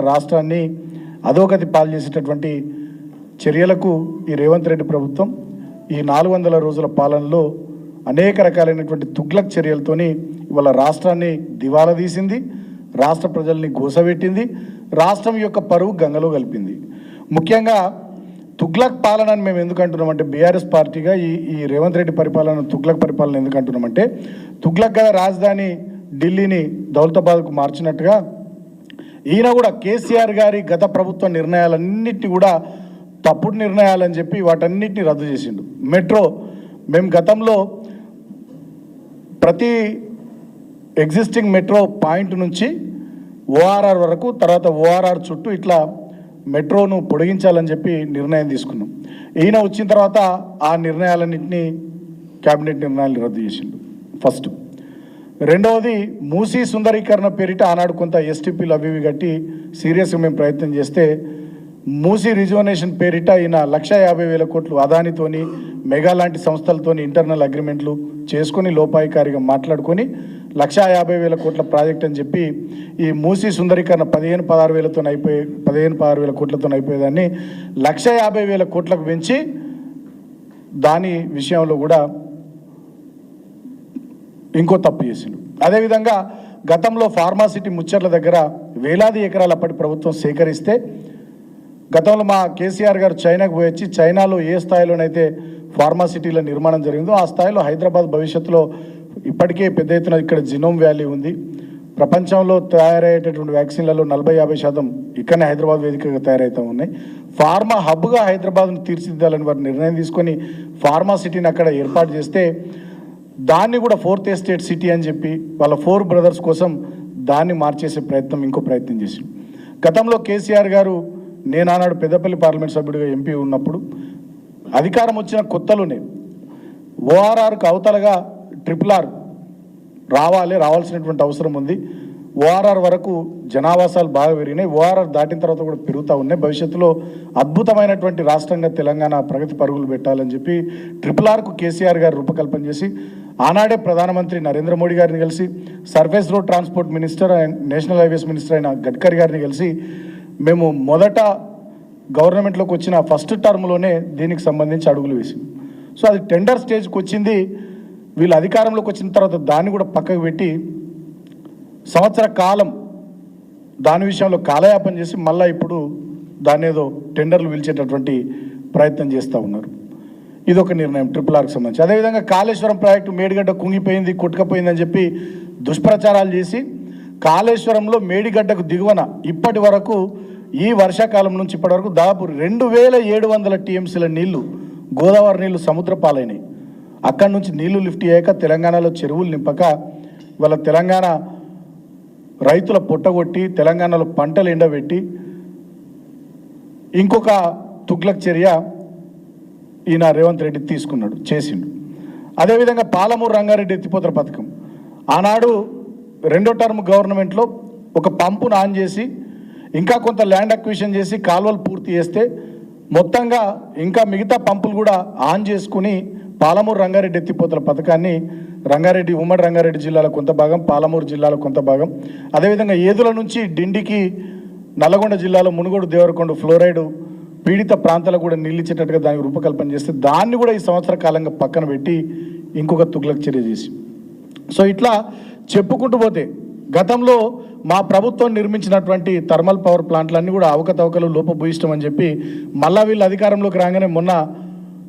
రాష్ట్రాన్ని అధోగతి పాలు చేసేటటువంటి చర్యలకు ఈ రేవంత్ రెడ్డి ప్రభుత్వం ఈ 400 రోజుల పాలనలో అనేక రకాలైనటువంటి తుగ్లక్ చర్యలతోని ఇవాళ రాష్ట్రాన్ని దివాలా తీసింది, రాష్ట్ర ప్రజల్ని గోసబెట్టింది, రాష్ట్రం యొక్క పరువు గంగలో కలిపింది. ముఖ్యంగా తుగ్లక్ పాలన అని మేము ఎందుకు అంటున్నామంటే బీఆర్ఎస్ పార్టీగా ఈ రేవంత్ రెడ్డి పరిపాలన తుగ్లక్ పరిపాలన ఎందుకు అంటున్నామంటే తుగ్లక్ గల రాజధాని ఢిల్లీని దౌలతాబాద్కు మార్చినట్టుగా ఈయన కూడా కేసీఆర్ గారి గత ప్రభుత్వ నిర్ణయాలన్నింటినీ కూడా తప్పుడు నిర్ణయాలని చెప్పి వాటన్నిటిని రద్దు చేసిండు. మెట్రో మేము గతంలో ప్రతి ఎగ్జిస్టింగ్ మెట్రో పాయింట్ నుంచి ఓఆర్ఆర్ వరకు, తర్వాత ఓఆర్ఆర్ చుట్టూ ఇట్లా మెట్రోను పొడిగించాలని చెప్పి నిర్ణయం తీసుకున్నాం. ఈయన వచ్చిన తర్వాత ఆ నిర్ణయాలన్నింటినీ క్యాబినెట్ నిర్ణయాలు రద్దు చేసిండు. ఫస్ట్. రెండవది మూసీ సుందరీకరణ పేరిట ఆనాడు కొంత ఎస్టీపీలు అవి కట్టి సీరియస్గా మేము ప్రయత్నం చేస్తే మూసీ రిజర్వేషన్ పేరిట ఈయన 1,50,000 కోట్లు అదానితోని మెగా లాంటి సంస్థలతోని ఇంటర్నల్ అగ్రిమెంట్లు చేసుకొని లోపాయికారిగా మాట్లాడుకొని 1,50,000 కోట్ల ప్రాజెక్ట్ అని చెప్పి ఈ మూసీ సుందరీకరణ 15-16,000 కోట్లతో అయిపోయేదాన్ని 1,50,000 కోట్లకు పెంచి దాని విషయంలో కూడా ఇంకో తప్పు చేసిండు. అదేవిధంగా గతంలో ఫార్మాసిటీ ముచ్చర్ల దగ్గర వేలాది ఎకరాలు అప్పటి ప్రభుత్వం సేకరిస్తే గతంలో మా కేసీఆర్ గారు చైనాకు పోయి వచ్చి చైనాలో ఏ స్థాయిలోనైతే ఫార్మాసిటీల నిర్మాణం జరిగిందో ఆ స్థాయిలో హైదరాబాద్ భవిష్యత్తులో ఇప్పటికే పెద్ద ఎత్తున ఇక్కడ జినోమ్ వ్యాలీ ఉంది. ప్రపంచంలో తయారయ్యేటటువంటి వ్యాక్సిన్లలో 40-50% ఇక్కడనే హైదరాబాద్ వేదికగా తయారవుతూ ఉన్నాయి. ఫార్మా హబ్గా హైదరాబాద్ను తీర్చిదిద్దాలని వారు నిర్ణయం తీసుకొని ఫార్మాసిటీని అక్కడ ఏర్పాటు చేస్తే దాన్ని కూడా 4th ఎస్టేట్ సిటీ అని చెప్పి వాళ్ళ 4 బ్రదర్స్ కోసం దాన్ని మార్చేసే ఇంకో ప్రయత్నం చేసి గతంలో కేసీఆర్ గారు నేను ఆనాడు పెద్దపల్లి పార్లమెంట్ సభ్యుడిగా ఎంపీ ఉన్నప్పుడు అధికారం వచ్చిన కొత్తలోనే ఓఆర్ఆర్కు అవతలగా RRR రావాల్సినటువంటి అవసరం ఉంది. ఓఆర్ఆర్ వరకు జనావాసాలు బాగా పెరిగినాయి, ఓఆర్ఆర్ దాటిన తర్వాత కూడా పెరుగుతూ ఉన్నాయి. భవిష్యత్తులో అద్భుతమైనటువంటి రాష్ట్రంగా తెలంగాణ ప్రగతి పరుగులు పెట్టాలని చెప్పి RRRకు కేసీఆర్ గారు రూపకల్పన చేసి ఆనాడే ప్రధానమంత్రి నరేంద్ర మోడీ గారిని కలిసి surface road transport minister and national highways minister అయిన గడ్కరీ గారిని కలిసి మేము మొదట గవర్నమెంట్లోకి వచ్చిన ఫస్ట్ టర్మ్లోనే దీనికి సంబంధించి అడుగులు వేసాం. సో అది టెండర్ స్టేజ్కి వచ్చింది. వీళ్ళు అధికారంలోకి వచ్చిన తర్వాత దాన్ని కూడా పక్కకు పెట్టి సంవత్సర కాలం దాని విషయంలో కాలయాపన చేసి మళ్ళీ ఇప్పుడు దాన్ని ఏదో టెండర్లు పిలిచేటటువంటి ప్రయత్నం చేస్తూ ఉన్నారు. ఇదొక నిర్ణయం RRRకి సంబంధించి. అదేవిధంగా కాళేశ్వరం ప్రాజెక్టు మేడిగడ్డ కుంగిపోయింది, కొట్టుకపోయిందని చెప్పి దుష్ప్రచారాలు చేసి కాళేశ్వరంలో మేడిగడ్డకు దిగువన ఇప్పటి వరకు ఈ వర్షాకాలం నుంచి ఇప్పటి వరకు దాదాపు 2,700 TMCల నీళ్లు గోదావరి నీళ్లు సముద్ర పాలైనాయి. అక్కడి నుంచి నీళ్లు లిఫ్ట్ చేయక తెలంగాణలో చెరువులు నింపక వాళ్ళ తెలంగాణ రైతుల పొట్టగొట్టి తెలంగాణలో పంటలు ఎండబెట్టి ఇంకొక తుగ్లక్ చర్య ఈయన రేవంత్ రెడ్డి చేసిండు. అదేవిధంగా పాలమూరు రంగారెడ్డి ఎత్తిపోతల పథకం ఆనాడు 2వ టర్మ్ గవర్నమెంట్లో ఒక పంపును ఆన్ చేసి ఇంకా కొంత ల్యాండ్ అక్విజిషన్ చేసి కాలువలు పూర్తి చేస్తే మొత్తంగా ఇంకా మిగతా పంపులు కూడా ఆన్ చేసుకుని పాలమూరు రంగారెడ్డి ఎత్తిపోతల పథకాన్ని ఉమ్మడి రంగారెడ్డి జిల్లాలో కొంత భాగం, పాలమూరు జిల్లాలో కొంత భాగం, అదేవిధంగా ఏదుల నుంచి డిండికి నల్లగొండ జిల్లాలో మునుగోడు దేవరకొండ ఫ్లోరైడ్ పీడిత ప్రాంతాలకు కూడా నిలిచేటట్టుగా దానికి రూపకల్పన చేస్తే దాన్ని కూడా ఈ సంవత్సర కాలంగా పక్కన పెట్టి ఇంకొక తుగ్లక్ చర్య చేసి సో ఇట్లా చెప్పుకుంటూ పోతే గతంలో మా ప్రభుత్వం నిర్మించినటువంటి థర్మల్ పవర్ ప్లాంట్లన్నీ కూడా అవకతవకలు లోపభూయిష్టం అని చెప్పి మళ్ళా వీళ్ళు అధికారంలోకి రాగానే మొన్న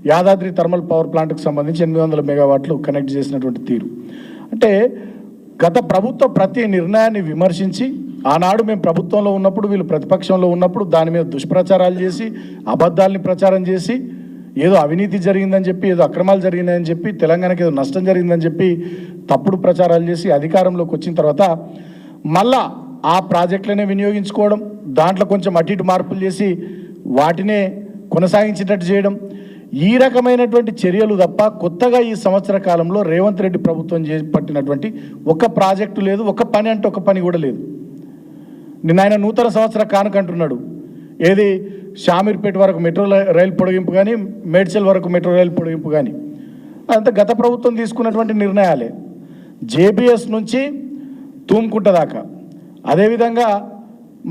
యాదాద్రి థర్మల్ పవర్ ప్లాంట్కి సంబంధించి 800 మెగావాట్లు కనెక్ట్ చేసినటువంటి తీరు అంటే గత ప్రభుత్వ ప్రతి నిర్ణయాన్ని విమర్శించి ఆనాడు మేము ప్రభుత్వంలో ఉన్నప్పుడు వీళ్ళు ప్రతిపక్షంలో ఉన్నప్పుడు దాని మీద దుష్ప్రచారాలు చేసి అబద్ధాలని ప్రచారం చేసి ఏదో అవినీతి జరిగిందని చెప్పి ఏదో అక్రమాలు జరిగినాయని చెప్పి తెలంగాణకి ఏదో నష్టం జరిగిందని చెప్పి తప్పుడు ప్రచారాలు చేసి అధికారంలోకి వచ్చిన తర్వాత మళ్ళా ఆ ప్రాజెక్టులనే వినియోగించుకోవడం, దాంట్లో కొంచెం అటు ఇటు మార్పులు చేసి వాటినే కొనసాగించేటట్టు చేయడం, ఈ రకమైనటువంటి చర్యలు తప్ప కొత్తగా ఈ సంవత్సర కాలంలో రేవంత్ రెడ్డి ప్రభుత్వం చేపట్టినటువంటి ఒక ప్రాజెక్టు లేదు, ఒక పని అంటే ఒక పని కూడా లేదు. నిన్న ఆయన నూతన సంవత్సర కానుకంటున్నాడు. ఏది షామీర్పేట వరకు మెట్రో రైలు పొడిగింపు కానీ, మేడ్చల్ వరకు మెట్రో రైలు పొడిగింపు కానీ అదంతా గత ప్రభుత్వం తీసుకున్నటువంటి నిర్ణయాలే. జేబీఎస్ నుంచి తూమ్కుంట దాకా, అదేవిధంగా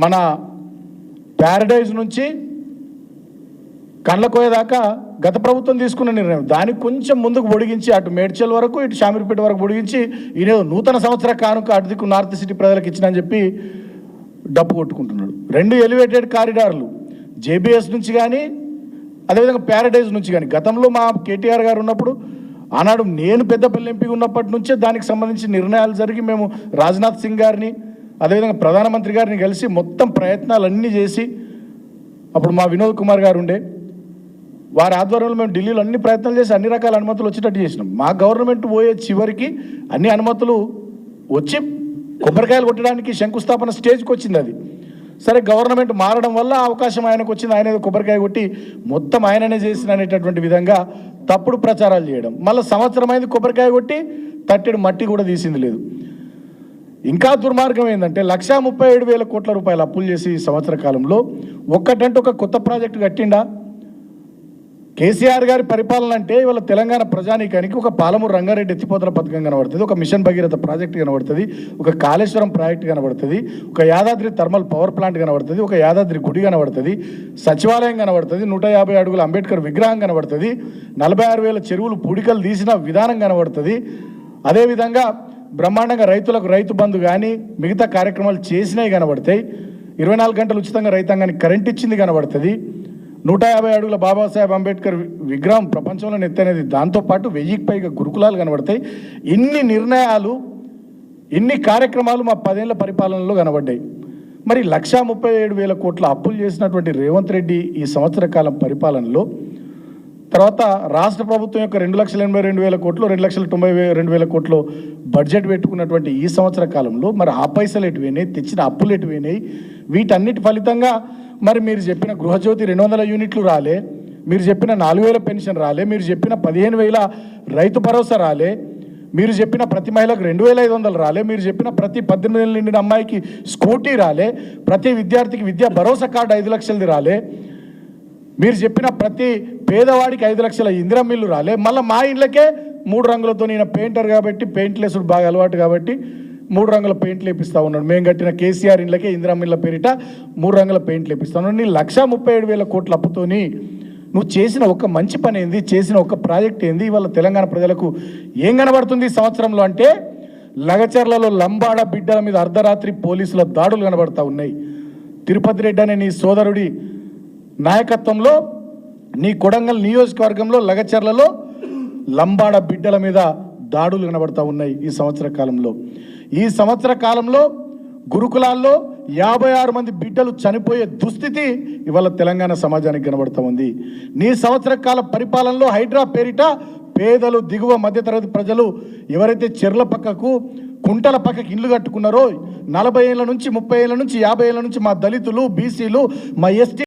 మన ప్యారడైజ్ నుంచి కండ్లకోయ దాకా గత ప్రభుత్వం తీసుకున్న నిర్ణయం. దానికి కొంచెం ముందుకు పొడిగించి అటు మేడ్చల్ వరకు ఇటు షామీర్పేట వరకు పొడిగించి ఈయన నూతన సంవత్సర కానుక అటు దిక్కు నార్త్ సిటీ ప్రజలకు ఇచ్చినని చెప్పి డప్పు కొట్టుకుంటున్నాడు. 2 ఎలివేటెడ్ కారిడార్లు జేబీఎస్ నుంచి కానీ అదేవిధంగా ప్యారడైజ్ నుంచి కానీ గతంలో మా కేటీఆర్ గారు ఉన్నప్పుడు ఆనాడు నేను పెద్దపల్లి ఎంపీ ఉన్నప్పటి నుంచే దానికి సంబంధించి నిర్ణయాలు జరిగి మేము రాజ్నాథ్ సింగ్ గారిని అదేవిధంగా ప్రధానమంత్రి గారిని కలిసి మొత్తం ప్రయత్నాలన్నీ చేసి అప్పుడు మా వినోద్ కుమార్ గారు ఉండే వారి ఆధ్వర్యంలో మేము ఢిల్లీలో అన్ని ప్రయత్నాలు చేసి అన్ని రకాల అనుమతులు వచ్చేటట్టు చేసినాం. మా గవర్నమెంట్ పోయే చివరికి అన్ని అనుమతులు వచ్చి కొబ్బరికాయలు కొట్టడానికి శంకుస్థాపన స్టేజ్కి వచ్చింది. అది సరే గవర్నమెంట్ మారడం వల్ల అవకాశం ఆయనకు వచ్చింది, ఆయన కొబ్బరికాయ కొట్టి మొత్తం ఆయననే చేసిన అనేటటువంటి విధంగా తప్పుడు ప్రచారాలు చేయడం. మళ్ళీ సంవత్సరం అయింది కొబ్బరికాయ కొట్టి తట్టెడు మట్టి కూడా తీసింది లేదు. ఇంకా దుర్మార్గం ఏంటంటే 1,37,000 కోట్ల రూపాయలు అప్పులు చేసి ఈ సంవత్సర కాలంలో ఒక్కటంటే ఒక కొత్త ప్రాజెక్టు కట్టిండా? కేసీఆర్ గారి పరిపాలన అంటే ఇవాళ తెలంగాణ ప్రజానీకానికి ఒక పాలమూరు రంగారెడ్డి ఎత్తిపోతల పథకం కనబడుతుంది, ఒక మిషన్ భగీరథ ప్రాజెక్ట్ కనబడుతుంది, ఒక కాళేశ్వరం ప్రాజెక్ట్ కనబడుతుంది, ఒక యాదాద్రి థర్మల్ పవర్ ప్లాంట్ కనబడుతుంది, ఒక యాదాద్రి గుడి కనబడుతుంది, సచివాలయం కనబడుతుంది, 150 అడుగుల అంబేద్కర్ విగ్రహం కనబడుతుంది, 46,000 చెరువులు పూడికలు తీసిన విధానం కనబడుతుంది. అదేవిధంగా బ్రహ్మాండంగా రైతులకు రైతు బంధు కానీ మిగతా కార్యక్రమాలు చేసినవి కనబడతాయి. 24 గంటలు ఉచితంగా రైతాంగానికి కరెంట్ ఇచ్చింది కనబడుతుంది. 150 అడుగుల బాబాసాహెబ్ అంబేద్కర్ విగ్రహం ప్రపంచంలో నెత్తనేది, దాంతోపాటు 1000కి పైగా గురుకులాలు కనబడతాయి. ఇన్ని నిర్ణయాలు ఇన్ని కార్యక్రమాలు మా 10 ఏళ్ల పరిపాలనలో కనబడ్డాయి. మరి 1,37,000 కోట్ల అప్పులు చేసినటువంటి రేవంత్ రెడ్డి ఈ సంవత్సర కాలం పరిపాలనలో తర్వాత రాష్ట్ర ప్రభుత్వం యొక్క 2,82,000 కోట్లు 2,92,000 కోట్లు బడ్జెట్ పెట్టుకున్నటువంటి ఈ సంవత్సర కాలంలో మరి ఆ పైసలు ఎటువైనాయి, తెచ్చిన అప్పులు ఎటువైనాయి? వీటన్నిటి ఫలితంగా మరి మీరు చెప్పిన గృహజ్యోతి 200 యూనిట్లు రాలే, మీరు చెప్పిన 4,000 పెన్షన్ రాలే, మీరు చెప్పిన 15,000 రైతు భరోసా రాలే, మీరు చెప్పిన ప్రతి మహిళకు 2,500 రాలే, మీరు చెప్పిన ప్రతి 18 ఏళ్ళు నిండిన అమ్మాయికి స్కూటీ రాలే, ప్రతి విద్యార్థికి విద్యా భరోసా కార్డు 5 లక్షలది రాలే, మీరు చెప్పిన ప్రతి పేదవాడికి 5 లక్షల ఇందిరమ్మ ఇల్లు రాలే. మళ్ళీ మా ఇండ్లకే 3 రంగులతో, నేను పెయింటర్ కాబట్టి పెయింట్లు వేసుడు బాగా అలవాటు కాబట్టి 3 రంగుల పెయింట్లు వేపిస్తూ ఉన్నాడు. మేము కట్టిన కేసీఆర్ ఇండ్లకే ఇందిరమ్మ ఇళ్ళ పేరిట 3 రంగుల పెయింట్లు వేపిస్తా ఉన్నాడు. నీ 1,37,000 కోట్ల అప్పుతోని నువ్వు చేసిన ఒక మంచి పని ఏంది, చేసిన ఒక ప్రాజెక్ట్ ఏంది? ఇవాళ తెలంగాణ ప్రజలకు ఏం కనబడుతుంది ఈ సంవత్సరంలో అంటే లగచర్లలో లంబాడ బిడ్డల మీద అర్ధరాత్రి పోలీసుల దాడులు కనబడతా ఉన్నాయి. తిరుపతి రెడ్డి అనే నీ సోదరుడి నాయకత్వంలో నీ కొడంగల్ నియోజకవర్గంలో లగచర్లలో లంబాడ బిడ్డల మీద దాడులు కనబడతా ఉన్నాయి ఈ సంవత్సర కాలంలో. ఈ సంవత్సర కాలంలో గురుకులాల్లో 56 మంది బిడ్డలు చనిపోయే దుస్థితి ఇవాళ తెలంగాణ సమాజానికి కనబడతా ఉంది. నీ సంవత్సర కాల పరిపాలనలో హైడ్రా పేరిట పేదలు దిగువ మధ్యతరగతి ప్రజలు ఎవరైతే చెర్ల పక్కకు కుంటల పక్కకి ఇల్లు కట్టుకున్నారో 40 ఏళ్ళ నుంచి 30 ఏళ్ళ నుంచి 50 ఏళ్ళ నుంచి మా దళితులు, బీసీలు, మా ఎస్టీ